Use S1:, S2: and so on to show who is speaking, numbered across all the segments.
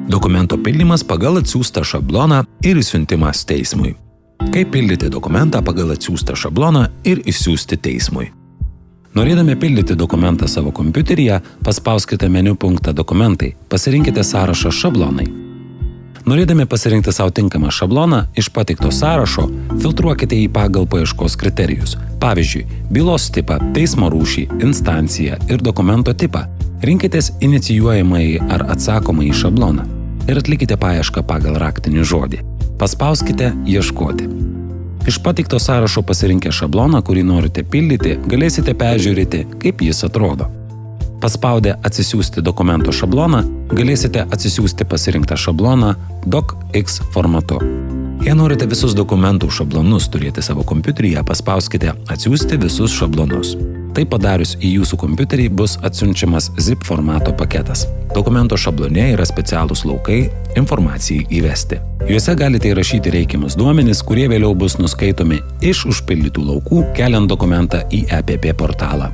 S1: Dokumento pildymas pagal atsiųstą šabloną ir išsiuntimas teismui. Kaip pildyti dokumentą pagal atsiųstą šabloną ir išsiųsti teismui. Norėdami pildyti dokumentą savo kompiuteryje, paspauskite meniu punktą Dokumentai, pasirinkite sąrašą Šablonai. Norėdami pasirinkti savo tinkamą šabloną, iš pateikto sąrašo filtruokite jį pagal paieškos kriterijus. Pavyzdžiui, bylos tipą, teismo rūšį, instanciją ir dokumento tipą. Rinkitės inicijuojamąjį ar atsakomąjį šabloną ir atlikite paiešką pagal raktinį žodį. Paspauskite Ieškoti. Iš pateikto sąrašo pasirinkę šabloną, kurį norite pildyti, galėsite peržiūrėti, kaip jis atrodo. Paspaudę Atsisiųsti dokumento šabloną, galėsite atsisiųsti pasirinktą šabloną DocX formatu. Jei norite visus dokumentų šablonus turėti savo kompiuteryje, paspauskite Atsiųsti visus šablonus. Tai padarius į jūsų kompiuterį bus atsiunčiamas zip formato paketas. Dokumento šablone yra specialūs laukai informacijai įvesti. Juose galite įrašyti reikiamus duomenis, kurie vėliau bus nuskaitomi iš užpildytų laukų, keliant dokumentą į EPP portalą.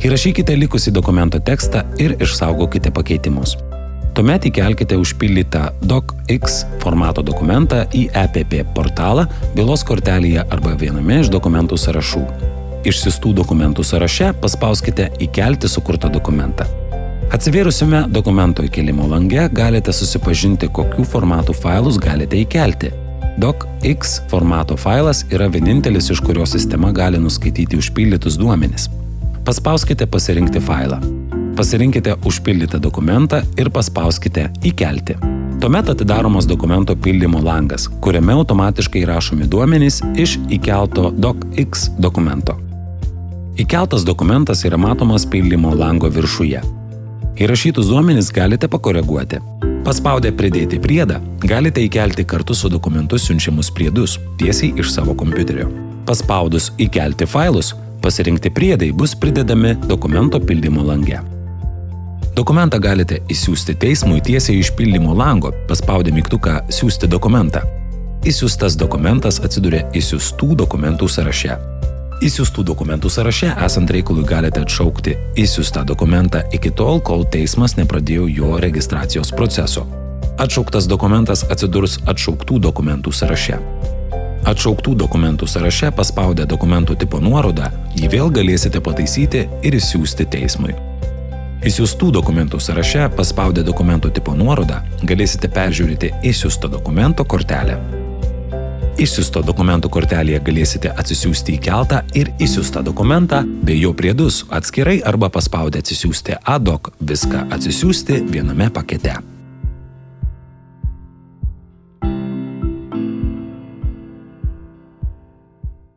S1: Įrašykite likusį dokumento tekstą ir išsaugokite pakeitimus. Tuomet įkelkite užpildytą DocX formato dokumentą į EPP portalą, bylos kortelėje arba viename iš dokumentų sąrašų. Išsiųstų dokumentų sąraše paspauskite Įkelti sukurtą dokumentą. Atsivėrusiame dokumento įkelimo lange galite susipažinti, kokių formatų failus galite įkelti. DocX formato failas yra vienintelis, iš kurio sistema gali nuskaityti užpildytus duomenis. Paspauskite Pasirinkti failą. Pasirinkite užpildytą dokumentą ir paspauskite Įkelti. Tuomet atidaromas dokumento pildymo langas, kuriame automatiškai įrašomi duomenys iš įkelto DocX dokumento. Įkeltas dokumentas yra matomas pildymo lango viršuje. Įrašytus duomenys galite pakoreguoti. Paspaudę Pridėti priedą, galite įkelti kartu su dokumentu siunčiamus priedus tiesiai iš savo kompiuterio. Paspaudus Įkelti failus, pasirinkti priedai bus pridedami dokumento pildymo lange. Dokumentą galite išsiųsti teismui tiesiai iš pildymo lango, paspaudę mygtuką Siųsti dokumentą. Išsiųstas dokumentas atsiduria išsiųstų dokumentų sąraše. Išsiųstų dokumentų sąraše esant reikalui galite atšaukti išsiųstą dokumentą iki tol, kol teismas nepradėjo jo registracijos proceso. Atšauktas dokumentas atsidurs atšauktų dokumentų sąraše. Atšauktų dokumentų sąraše paspaudę dokumento tipo nuorodą, jį vėl galėsite pataisyti ir išsiųsti teismui. Išsiųstų dokumentų sąraše paspaudę dokumento tipo nuorodą, galėsite peržiūrėti išsiųsto dokumento kortelę. Išsiųsto dokumento kortelėje galėsite atsisiųsti įkeltą ir išsiųstą dokumentą bei jo priedus atskirai arba paspaudę Atsisiųsti ad hoc viską atsisiųsti viename pakete.